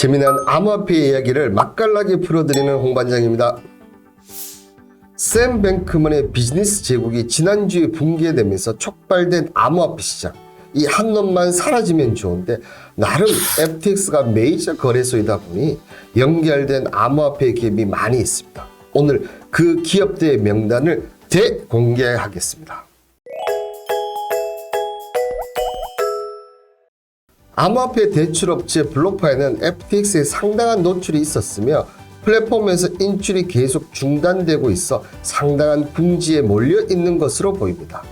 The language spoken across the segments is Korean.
재미난 암호화폐 이야기를 맛깔나게 풀어드리는 홍반장입니다. 샘 뱅크먼의 비즈니스 제국이 지난주에 붕괴되면서 촉발된 암호화폐 시장. 이 한 놈만 사라지면 좋은데 나름 FTX가 메이저 거래소이다 보니 연결된 암호화폐 기업이 많이 있습니다. 오늘 그 기업들의 명단을 대공개하겠습니다. 암호화폐 대출업체 블록파이는 FTX에 상당한 노출이 있었으며 플랫폼에서 인출이 계속 중단되고 있어 상당한 궁지에 몰려 있는 것으로 보입니다.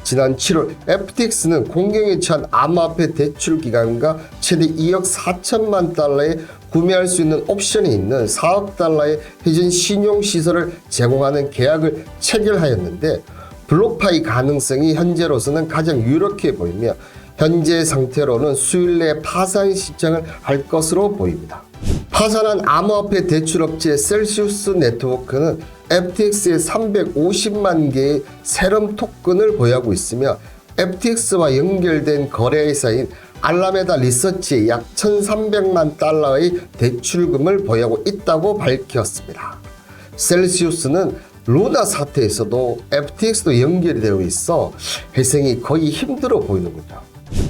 지난 7월 FTX는 공경에 처한 암호화폐 대출 기관과 최대 2억 4천만 달러에 구매할 수 있는 옵션이 있는 4억 달러의 회전 신용시설을 제공하는 계약을 체결하였는데 블록파이 가능성이 현재로서는 가장 유력해 보이며 현재 상태로는 수요일 내 파산 신청을 할 것으로 보입니다. 파산한 암호화폐 대출업체 셀시우스 네트워크는 FTX에 350만 개의 세럼 토큰을 보유하고 있으며 FTX와 연결된 거래회사인 알라메다 리서치에 약 1,300만 달러의 대출금을 보유하고 있다고 밝혔습니다. 셀시우스는 루나 사태에서도 FTX도 연결이 되어 있어 회생이 거의 힘들어 보이는군요.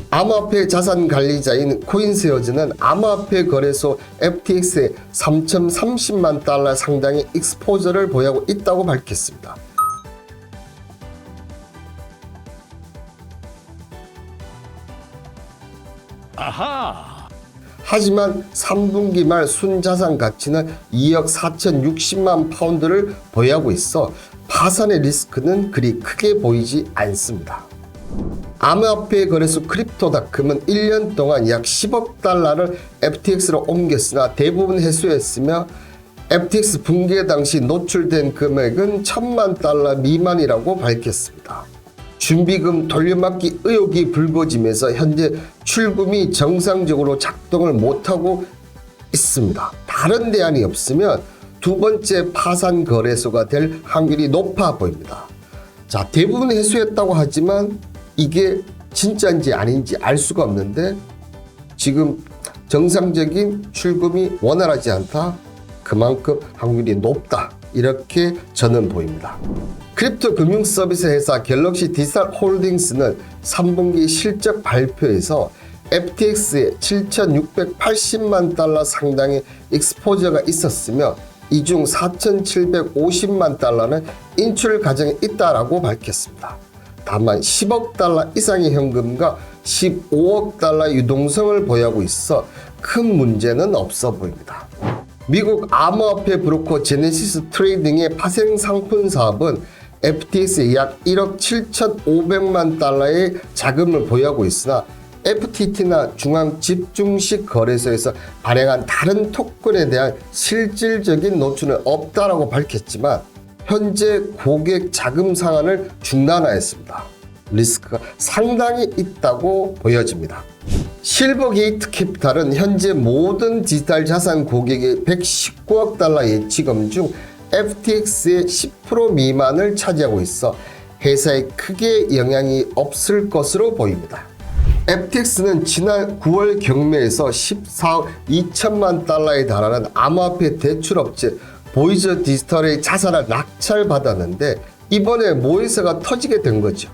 암호화폐 자산 관리자인 코인세어즈는 암호화폐 거래소 FTX에 3,030만 달러 상당의 익스포저를 보유하고 있다고 밝혔습니다. 아하! 하지만 3분기 말 순자산 가치는 2억 4,060만 파운드를 보유하고 있어 파산의 리스크는 그리 크게 보이지 않습니다. 암호화폐 거래소 크립토닷컴은 1년 동안 약 10억 달러를 FTX로 옮겼으나 대부분 회수했으며 FTX 붕괴 당시 노출된 금액은 1,000만 달러 미만이라고 밝혔습니다. 준비금 돌려막기 의혹이 불거지면서 현재 출금이 정상적으로 작동을 못하고 있습니다. 다른 대안이 없으면 두 번째 파산 거래소가 될 확률이 높아 보입니다. 자, 대부분 회수했다고 하지만 이게 진짜인지 아닌지 알 수가 없는데 지금 정상적인 출금이 원활하지 않다. 그만큼 확률이 높다. 이렇게 저는 보입니다. 크립토 금융 서비스 회사 갤럭시 디지털 홀딩스는 3분기 실적 발표에서 FTX에 7,680만 달러 상당의 익스포저가 있었으며 이 중 4,750만 달러는 인출 과정에 있다라고 밝혔습니다. 다만 10억 달러 이상의 현금과 15억 달러 유동성을 보유하고 있어 큰 문제는 없어 보입니다. 미국 암호화폐 브로커 제네시스 트레이딩의 파생 상품 사업은 FTX에 약 1억 7,500만 달러의 자금을 보유하고 있으나 FTT나 중앙집중식 거래소에서 발행한 다른 토큰에 대한 실질적인 노출은 없다라고 밝혔지만 현재 고객 자금 상환을 중단하였습니다. 리스크가 상당히 있다고 보여집니다. 실버게이트 캐피탈은 현재 모든 디지털 자산 고객의 119억 달러 예치금 중 FTX의 10% 미만을 차지하고 있어 회사에 크게 영향이 없을 것으로 보입니다. FTX는 지난 9월 경매에서 14억 2천만 달러에 달하는 암호화폐 대출업체 보이저 디지털의 자산을 낙찰받았는데 이번에 모회사가 터지게 된 거죠.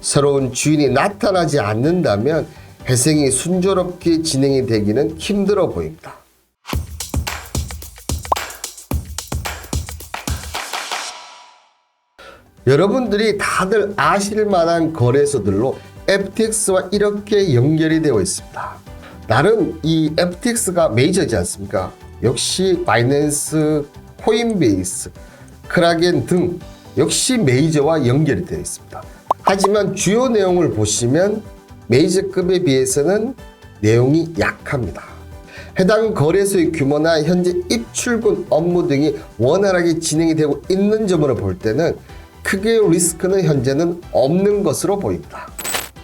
새로운 주인이 나타나지 않는다면 회생이 순조롭게 진행이 되기는 힘들어 보입니다. 여러분들이 다들 아실 만한 거래소들로 FTX와 이렇게 연결이 되어 있습니다. 나름 이 FTX가 메이저지 않습니까? 역시 바이낸스, 코인베이스, 크라겐 등 역시 메이저와 연결이 되어 있습니다. 하지만 주요 내용을 보시면 메이저급에 비해서는 내용이 약합니다. 해당 거래소의 규모나 현재 입출금 업무 등이 원활하게 진행이 되고 있는 점으로 볼 때는 크게 리스크는 현재는 없는 것으로 보입니다.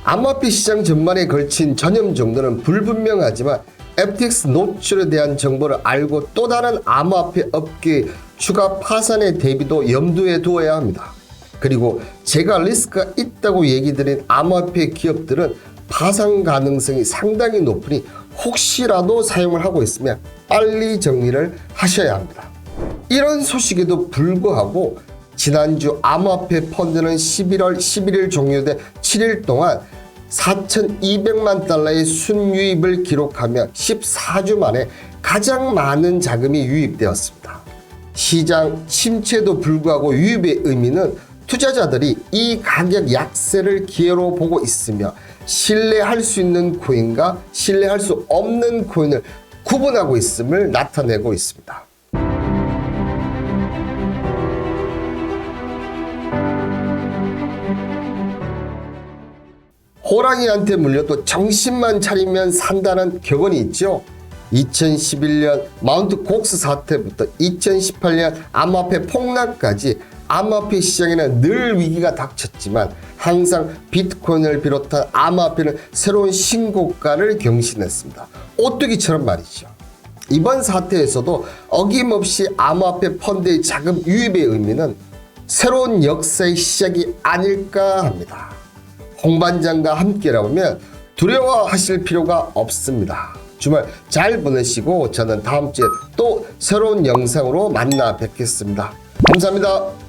암호화폐 시장 전반에 걸친 전염 정도는 불분명하지만 FTX 노출에 대한 정보를 알고 또 다른 암호화폐 업계의 추가 파산의 대비도 염두에 두어야 합니다. 그리고 제가 리스크가 있다고 얘기 드린 암호화폐 기업들은 파산 가능성이 상당히 높으니 혹시라도 사용을 하고 있으면 빨리 정리를 하셔야 합니다. 이런 소식에도 불구하고 지난주 암호화폐 펀드는 11월 11일 종료된 7일 동안 4,200만 달러의 순유입을 기록하며 14주 만에 가장 많은 자금이 유입되었습니다. 시장 침체에도 불구하고 유입의 의미는 투자자들이 이 가격 약세를 기회로 보고 있으며 신뢰할 수 있는 코인과 신뢰할 수 없는 코인을 구분하고 있음을 나타내고 있습니다. 호랑이한테 물려도 정신만 차리면 산다는 격언이 있죠. 2011년 마운트 곡스 사태부터 2018년 암호화폐 폭락까지 암호화폐 시장에는 늘 위기가 닥쳤지만 항상 비트코인을 비롯한 암호화폐는 새로운 신고가를 경신했습니다. 오뚜기처럼 말이죠. 이번 사태에서도 어김없이 암호화폐 펀드의 자금 유입의 의미는 새로운 역사의 시작이 아닐까 합니다. 홍 반장과 함께라면 두려워하실 필요가 없습니다. 주말 잘 보내시고 저는 다음 주에 또 새로운 영상으로 만나 뵙겠습니다. 감사합니다.